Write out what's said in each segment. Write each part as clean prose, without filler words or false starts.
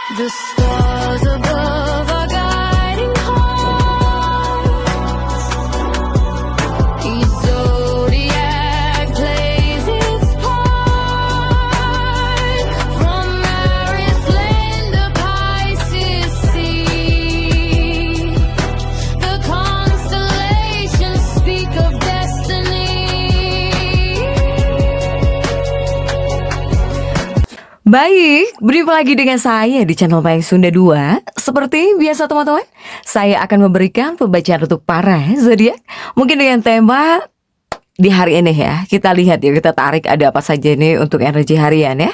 The stars above are guiding hearts. Each zodiac plays its part. From Aries land to Pisces sea. The constellations speak of destiny. Baik, berjumpa lagi dengan saya di channel Mayang Sunda 2. Seperti biasa teman-teman, saya akan memberikan pembacaan untuk para zodiak. Mungkin dengan tema di hari ini ya. Kita lihat ya, kita tarik ada apa saja nih untuk energi harian ya.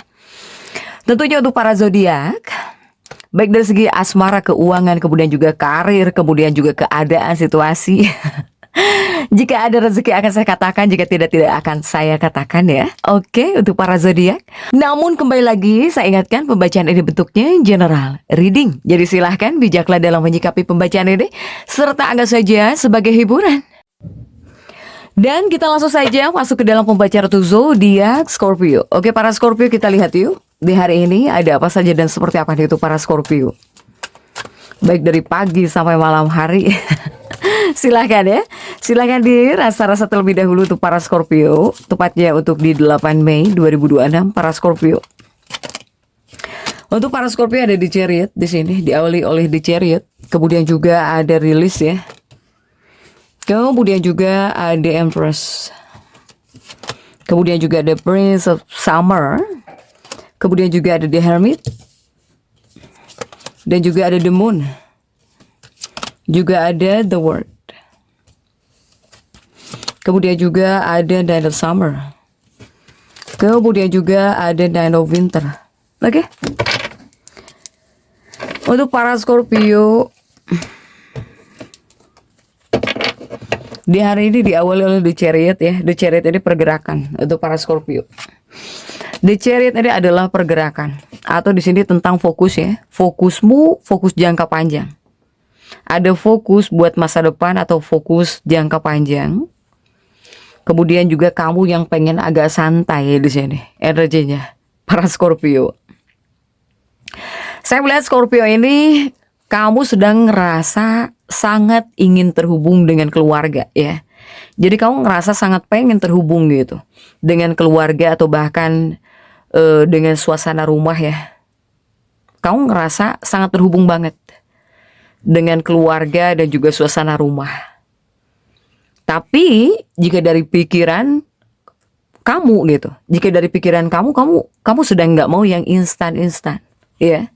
Tentunya untuk para zodiak, baik dari segi asmara, keuangan, kemudian juga karir, kemudian juga keadaan, situasi. Jika ada rezeki akan saya katakan, jika tidak akan saya katakan ya. Oke, untuk para zodiak. Namun kembali lagi saya ingatkan pembacaan ini bentuknya general reading. Jadi silahkan bijaklah dalam menyikapi pembacaan ini serta anggap saja sebagai hiburan. Dan kita langsung saja masuk ke dalam pembacaan untuk zodiak Scorpio. Oke, para Scorpio, kita lihat yuk di hari ini ada apa saja dan seperti apa itu para Scorpio. Baik dari pagi sampai malam hari. Silahkan ya. Silahkan dirasa-rasa terlebih dahulu untuk para Scorpio. Tepatnya untuk di 8 Mei 2026 para Scorpio. Untuk para Scorpio ada di Chariot di sini, diawali oleh di Chariot. Kemudian juga ada rilis ya. Kemudian juga ada Empress. Kemudian juga ada Prince of Summer. Kemudian juga ada The Hermit. Dan juga ada The Moon. Juga ada The World. Kemudian juga ada Nine of Summer. Kemudian juga ada Nine of Winter. Oke. Untuk para Scorpio, di hari ini diawali oleh The Chariot ya. The Chariot ini pergerakan untuk para Scorpio. The Chariot ini adalah pergerakan, atau di sini tentang fokus ya. Fokusmu, fokus jangka panjang. Ada fokus buat masa depan atau fokus jangka panjang. Kemudian juga kamu yang pengen agak santai di sini energinya para Scorpio. Saya melihat Scorpio ini kamu sedang ngerasa sangat ingin terhubung dengan keluarga ya. Jadi kamu ngerasa sangat pengen terhubung gitu dengan keluarga atau bahkan dengan suasana rumah ya. Kamu ngerasa sangat terhubung banget dengan keluarga dan juga suasana rumah. Tapi jika dari pikiran kamu gitu, jika dari pikiran kamu sedang nggak mau yang instan ya.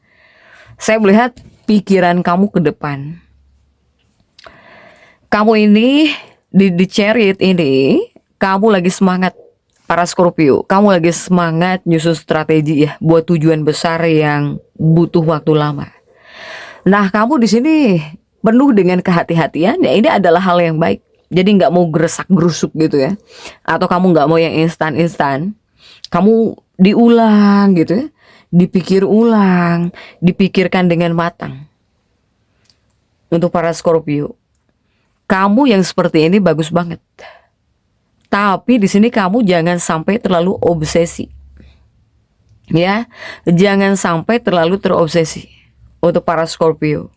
Saya melihat pikiran kamu ke depan. Kamu ini di Chariot ini, kamu lagi semangat para Scorpio. Kamu lagi semangat nyusun strategi ya buat tujuan besar yang butuh waktu lama. Nah, kamu di sini penuh dengan kehati-hatian ya, ini adalah hal yang baik. Jadi nggak mau geresak-gerusuk gitu ya. Atau kamu nggak mau yang instan. Kamu diulang gitu ya. Dipikir ulang, dipikirkan dengan matang. Untuk para Scorpio, kamu yang seperti ini bagus banget. Tapi di sini kamu jangan sampai terlalu obsesi. Ya, jangan sampai terlalu terobsesi. Untuk para Scorpio,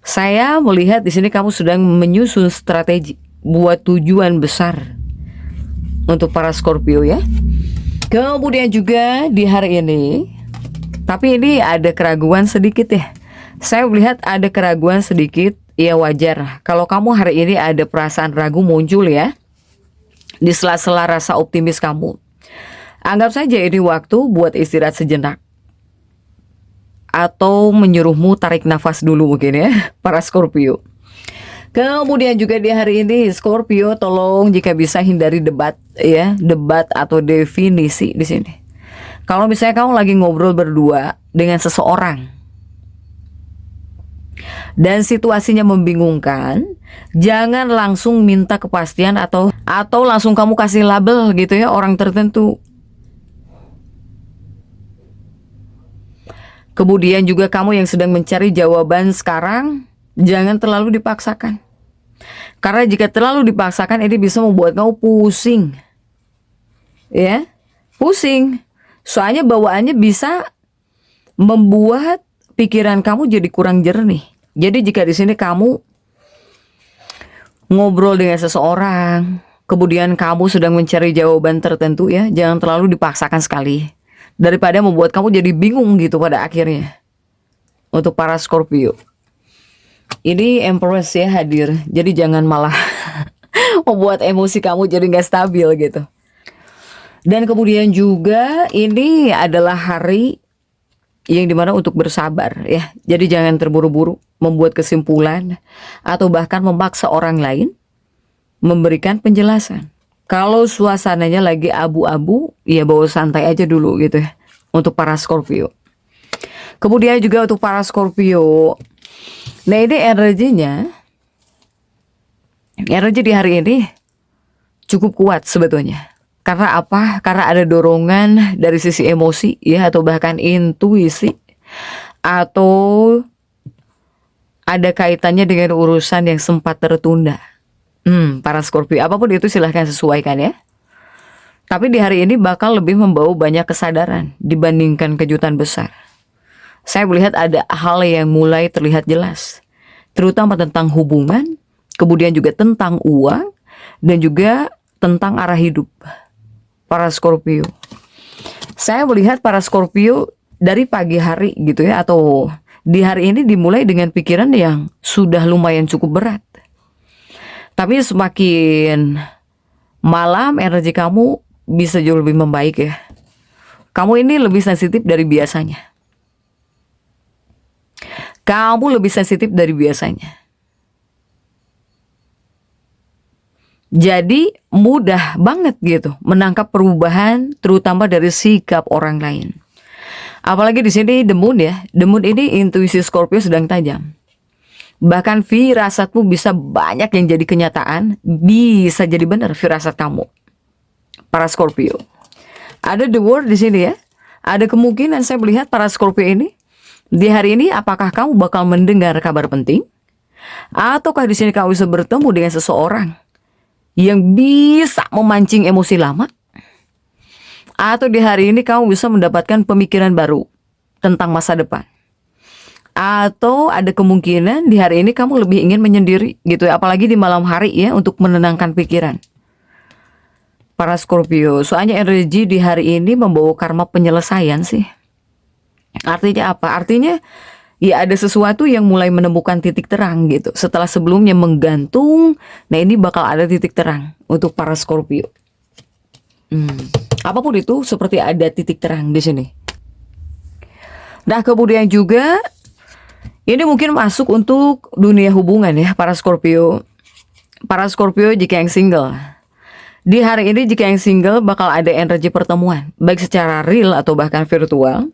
saya melihat di sini kamu sedang menyusun strategi buat tujuan besar untuk para Scorpio ya. Kemudian juga di hari ini, tapi ini ada keraguan sedikit ya. Saya melihat ada keraguan sedikit, ya wajar. Kalau kamu hari ini ada perasaan ragu muncul ya, di sela-sela rasa optimis kamu. Anggap saja ini waktu buat istirahat sejenak. Atau menyuruhmu tarik nafas dulu mungkin ya, para Scorpio. Kemudian juga di hari ini Scorpio, tolong jika bisa hindari debat ya, debat atau definisi di sini. Kalau misalnya kamu lagi ngobrol berdua dengan seseorang dan situasinya membingungkan, jangan langsung minta kepastian atau langsung kamu kasih label gitu ya orang tertentu. Kemudian juga kamu yang sedang mencari jawaban sekarang, jangan terlalu dipaksakan. Karena jika terlalu dipaksakan ini bisa membuat kamu pusing. Ya, pusing. Soalnya bawaannya bisa membuat pikiran kamu jadi kurang jernih. Jadi jika di sini kamu ngobrol dengan seseorang, kemudian kamu sedang mencari jawaban tertentu ya, jangan terlalu dipaksakan sekali. Daripada membuat kamu jadi bingung gitu pada akhirnya. Untuk para Scorpio. Ini Empress ya hadir. Jadi jangan malah membuat emosi kamu jadi nggak stabil gitu. Dan kemudian juga ini adalah hari yang dimana untuk bersabar ya. Jadi jangan terburu-buru membuat kesimpulan atau bahkan memaksa orang lain memberikan penjelasan. Kalau suasananya lagi abu-abu, ya bawa santai aja dulu gitu ya untuk para Scorpio. Kemudian juga untuk para Scorpio, nah ini energi di hari ini cukup kuat sebetulnya. Karena apa? Karena ada dorongan dari sisi emosi ya, atau bahkan intuisi, atau ada kaitannya dengan urusan yang sempat tertunda. Para Scorpio, apapun itu silahkan sesuaikan ya. Tapi di hari ini bakal lebih membawa banyak kesadaran dibandingkan kejutan besar. Saya melihat ada hal yang mulai terlihat jelas, terutama tentang hubungan, kemudian juga tentang uang, dan juga tentang arah hidup. Para Scorpio, saya melihat para Scorpio dari pagi hari gitu ya, atau di hari ini dimulai dengan pikiran yang sudah lumayan cukup berat. Tapi semakin malam energi kamu bisa jauh lebih membaik ya. Kamu ini lebih sensitif dari biasanya. Kamu lebih sensitif dari biasanya. Jadi mudah banget gitu menangkap perubahan, terutama dari sikap orang lain. Apalagi di sini The Moon ya. The Moon ini intuisi Scorpio sedang tajam. Bahkan firasatmu bisa banyak yang jadi kenyataan, bisa jadi benar firasat kamu. Para Scorpio. Ada The World di sini ya. Ada kemungkinan saya melihat para Scorpio ini di hari ini apakah kamu bakal mendengar kabar penting? Ataukah di sini kamu bisa bertemu dengan seseorang yang bisa memancing emosi lama? Atau di hari ini kamu bisa mendapatkan pemikiran baru tentang masa depan? Atau ada kemungkinan di hari ini kamu lebih ingin menyendiri gitu ya, apalagi di malam hari ya, untuk menenangkan pikiran. Para Scorpio, soalnya energi di hari ini membawa karma penyelesaian sih. Artinya apa? Artinya ya ada sesuatu yang mulai menemukan titik terang gitu. Setelah sebelumnya menggantung, nah ini bakal ada titik terang untuk para Scorpio. Apapun itu seperti ada titik terang di sini. Nah kemudian juga ini mungkin masuk untuk dunia hubungan ya para Scorpio. Para Scorpio jika yang single. Di hari ini jika yang single bakal ada energi pertemuan, baik secara real atau bahkan virtual.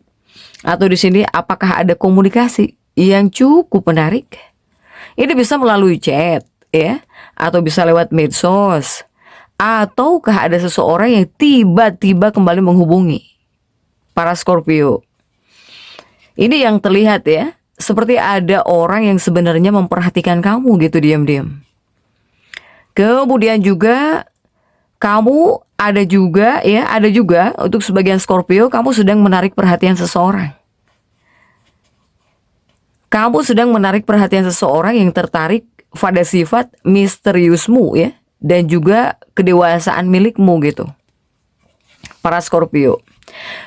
Atau di sini apakah ada komunikasi yang cukup menarik? Ini bisa melalui chat ya, atau bisa lewat medsos, ataukah ada seseorang yang tiba-tiba kembali menghubungi para Scorpio. Ini yang terlihat ya, seperti ada orang yang sebenarnya memperhatikan kamu gitu diam-diam. Kemudian juga kamu ada juga untuk sebagian Scorpio, kamu sedang menarik perhatian seseorang. Kamu sedang menarik perhatian seseorang yang tertarik pada sifat misteriusmu ya, dan juga kedewasaan milikmu gitu. Para Scorpio.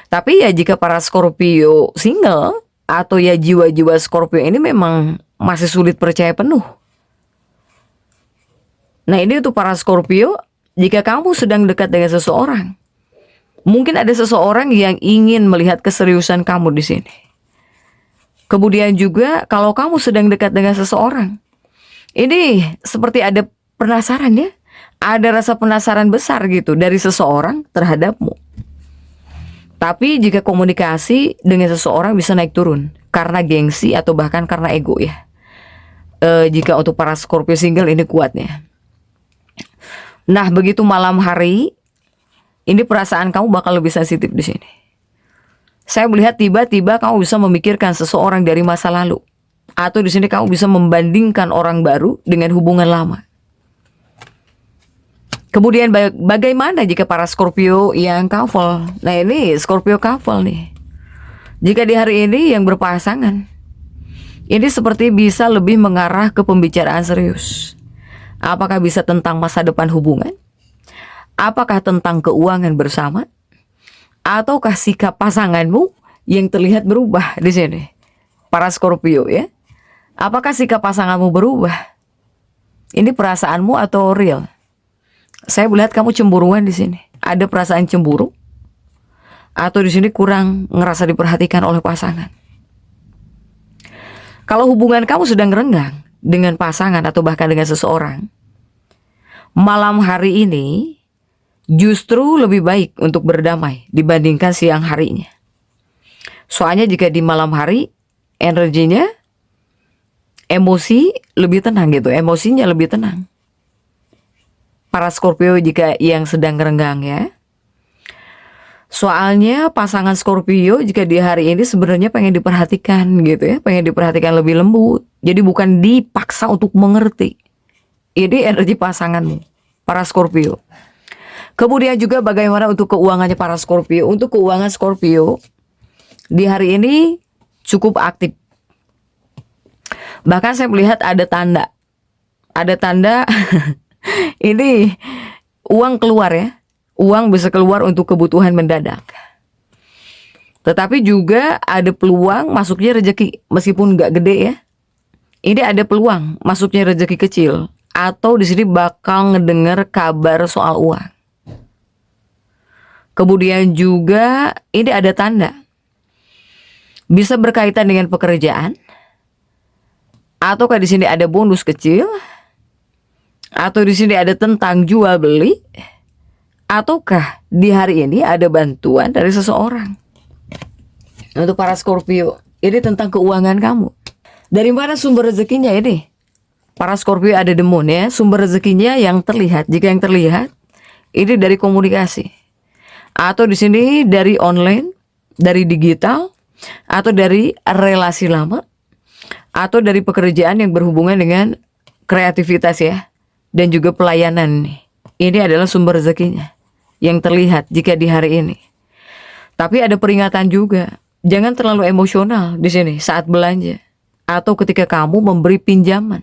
Tapi ya jika para Scorpio single, atau ya jiwa-jiwa Scorpio ini memang masih sulit percaya penuh. Nah ini untuk para Scorpio, jika kamu sedang dekat dengan seseorang, mungkin ada seseorang yang ingin melihat keseriusan kamu di sini. Kemudian juga kalau kamu sedang dekat dengan seseorang, ini seperti ada penasaran ya, ada rasa penasaran besar gitu dari seseorang terhadapmu. Tapi jika komunikasi dengan seseorang bisa naik turun karena gengsi atau bahkan karena ego ya. Jika untuk para Scorpio single ini kuatnya. Nah, begitu malam hari, ini perasaan kamu bakal lebih sensitif di sini. Saya melihat tiba-tiba kamu bisa memikirkan seseorang dari masa lalu, atau di sini kamu bisa membandingkan orang baru dengan hubungan lama. Kemudian bagaimana jika para Scorpio yang couple? Nah, ini Scorpio couple nih. Jika di hari ini yang berpasangan, Ini seperti bisa lebih mengarah ke pembicaraan serius. Apakah bisa tentang masa depan hubungan? Apakah tentang keuangan bersama? Ataukah sikap pasanganmu yang terlihat berubah di sini? Para Scorpio ya. Apakah sikap pasanganmu berubah? Ini perasaanmu atau real? Saya melihat kamu cemburuan di sini. Ada perasaan cemburu? Atau di sini kurang ngerasa diperhatikan oleh pasangan? Kalau hubungan kamu sedang renggang dengan pasangan atau bahkan dengan seseorang, malam hari ini justru lebih baik untuk berdamai dibandingkan siang harinya. Soalnya jika di malam hari energinya, emosi lebih tenang gitu, emosinya lebih tenang. Para Scorpio jika yang sedang renggang ya. Soalnya pasangan Scorpio jika di hari ini sebenarnya pengen diperhatikan gitu ya, pengen diperhatikan lebih lembut. Jadi bukan dipaksa untuk mengerti. Ini energi pasanganmu, para Scorpio. Kemudian juga bagaimana untuk keuangannya para Scorpio? Untuk keuangan Scorpio di hari ini cukup aktif. Bahkan saya melihat ada tanda ini uang keluar ya. Uang bisa keluar untuk kebutuhan mendadak. Tetapi juga ada peluang masuknya rezeki meskipun nggak gede ya. Ini ada peluang masuknya rezeki kecil atau di sini bakal ngedengar kabar soal uang. Kemudian juga ini ada tanda bisa berkaitan dengan pekerjaan, ataukah di sini ada bonus kecil, atau di sini ada tentang jual beli, ataukah di hari ini ada bantuan dari seseorang. Untuk para Scorpio, ini tentang keuangan kamu. Dari mana sumber rezekinya ini? Para Scorpio ada the moon ya, sumber rezekinya yang terlihat. Jika yang terlihat, ini dari komunikasi. Atau di sini dari online, dari digital, atau dari relasi lama, atau dari pekerjaan yang berhubungan dengan kreativitas ya, dan juga pelayanan nih. Ini adalah sumber rezekinya yang terlihat jika di hari ini. Tapi ada peringatan juga, jangan terlalu emosional di sini saat belanja, atau ketika kamu memberi pinjaman,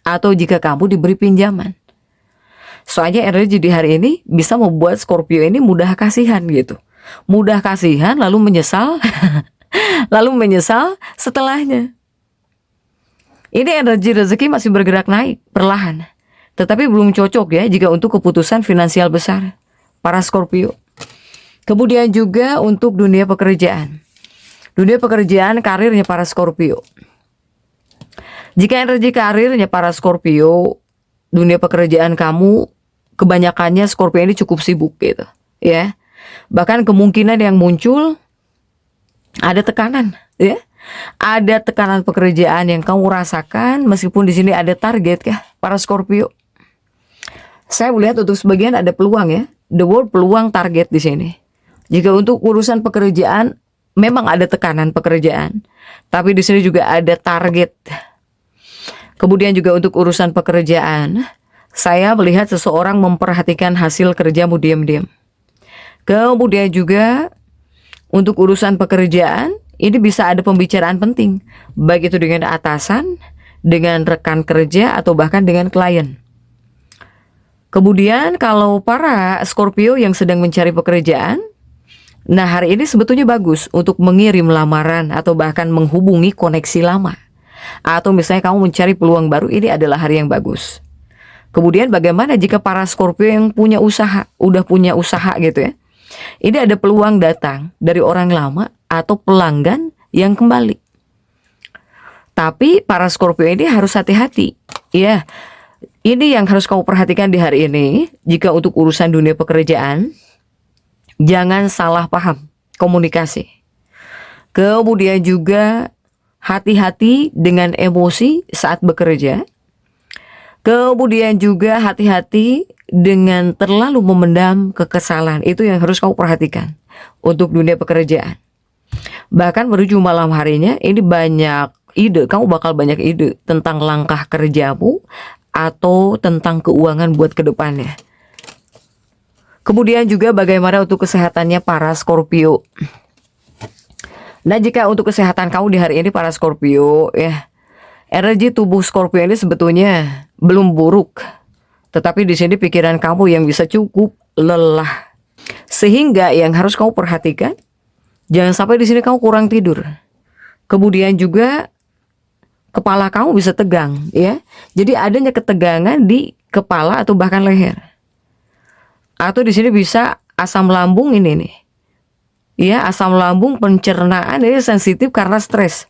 atau jika kamu diberi pinjaman. Soalnya energi di hari ini bisa membuat Scorpio ini mudah kasihan gitu. Mudah kasihan lalu menyesal, lalu menyesal setelahnya. Ini energi rezeki masih bergerak naik perlahan. Tetapi belum cocok ya jika untuk keputusan finansial besar para Scorpio. Kemudian juga untuk dunia pekerjaan. Dunia pekerjaan karirnya para Scorpio. Jika energi karirnya para Scorpio, dunia pekerjaan kamu kebanyakannya Scorpio ini cukup sibuk gitu, ya. Bahkan kemungkinan yang muncul ada tekanan, ya. Ada tekanan pekerjaan yang kamu rasakan meskipun di sini ada target ya, para Scorpio. Saya melihat untuk sebagian ada peluang ya, the word peluang target di sini. Jika untuk urusan pekerjaan memang ada tekanan pekerjaan, tapi di sini juga ada target. Kemudian juga untuk urusan pekerjaan, saya melihat seseorang memperhatikan hasil kerjamu diam-diam. Kemudian juga untuk urusan pekerjaan, ini bisa ada pembicaraan penting, baik itu dengan atasan, dengan rekan kerja, atau bahkan dengan klien. Kemudian kalau para Scorpio yang sedang mencari pekerjaan, nah hari ini sebetulnya bagus untuk mengirim lamaran atau bahkan menghubungi koneksi lama. Atau misalnya kamu mencari peluang baru, ini adalah hari yang bagus. Kemudian bagaimana jika para Scorpio yang punya usaha, udah punya usaha gitu ya. Ini ada peluang datang dari orang lama atau pelanggan yang kembali. Tapi para Scorpio ini harus hati-hati. Ya, ini yang harus kamu perhatikan di hari ini. Jika untuk urusan dunia pekerjaan, jangan salah paham komunikasi. Kemudian juga hati-hati dengan emosi saat bekerja. Kemudian juga hati-hati dengan terlalu memendam kekesalan. Itu yang harus kamu perhatikan untuk dunia pekerjaan. Bahkan menuju malam harinya ini banyak ide. Kamu bakal banyak ide tentang langkah kerjamu atau tentang keuangan buat ke depannya. Kemudian juga bagaimana untuk kesehatannya para Scorpio. Nah jika untuk kesehatan kamu di hari ini para Scorpio ya, Energi tubuh Scorpio ini sebetulnya belum buruk, tetapi di sini pikiran kamu yang bisa cukup lelah. Sehingga yang harus kamu perhatikan, jangan sampai di sini kamu kurang tidur. Kemudian juga kepala kamu bisa tegang, ya. Jadi adanya ketegangan di kepala atau bahkan leher. Atau di sini bisa asam lambung ini nih. Ya, asam lambung, pencernaan ini sensitif karena stres.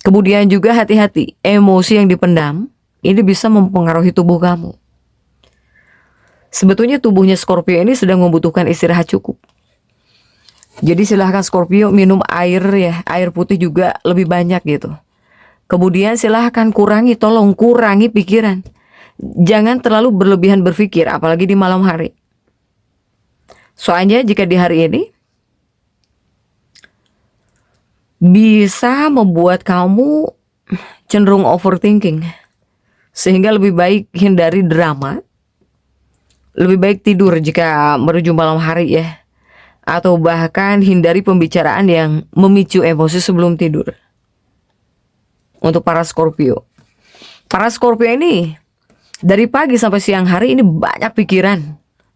Kemudian juga hati-hati, emosi yang dipendam ini bisa mempengaruhi tubuh kamu. Sebetulnya tubuhnya Scorpio ini sedang membutuhkan istirahat cukup. Jadi silahkan Scorpio minum air ya, air putih juga lebih banyak gitu. Kemudian silahkan tolong kurangi pikiran. Jangan terlalu berlebihan berpikir, apalagi di malam hari. Soalnya jika di hari ini bisa membuat kamu cenderung overthinking. Sehingga lebih baik hindari drama. Lebih baik tidur jika menuju malam hari ya. Atau bahkan hindari pembicaraan yang memicu emosi sebelum tidur. Untuk para Scorpio. Para Scorpio ini dari pagi sampai siang hari ini banyak pikiran.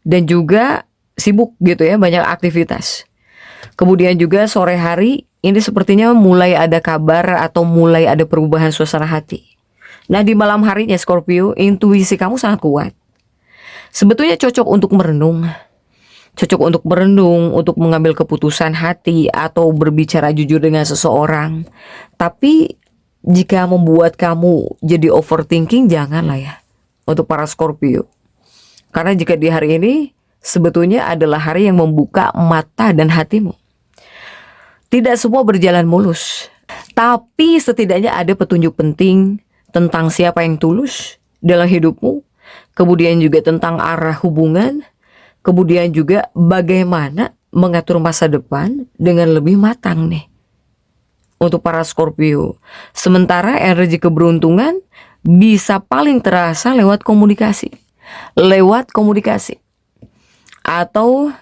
Dan juga sibuk gitu ya, banyak aktivitas. Kemudian juga sore hari ini sepertinya mulai ada kabar atau mulai ada perubahan suasana hati. Nah di malam harinya Scorpio, intuisi kamu sangat kuat. Sebetulnya cocok untuk merenung. Cocok untuk merenung, untuk mengambil keputusan hati atau berbicara jujur dengan seseorang. Tapi jika membuat kamu jadi overthinking, janganlah ya. Untuk para Scorpio. Karena jika di hari ini sebetulnya adalah hari yang membuka mata dan hatimu. Tidak semua berjalan mulus, tapi setidaknya ada petunjuk penting tentang siapa yang tulus dalam hidupmu, kemudian juga tentang arah hubungan, kemudian juga bagaimana mengatur masa depan dengan lebih matang nih. Untuk para Scorpio, sementara energi keberuntungan bisa paling terasa lewat komunikasi, atau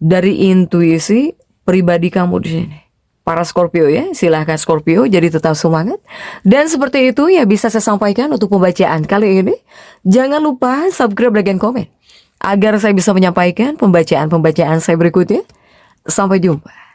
dari intuisi pribadi kamu di sini. Para Scorpio ya, silahkan Scorpio jadi tetap semangat. Dan seperti itu ya bisa saya sampaikan untuk pembacaan kali ini. Jangan lupa subscribe, like, dan komen agar saya bisa menyampaikan pembacaan-pembacaan saya berikutnya. Sampai jumpa.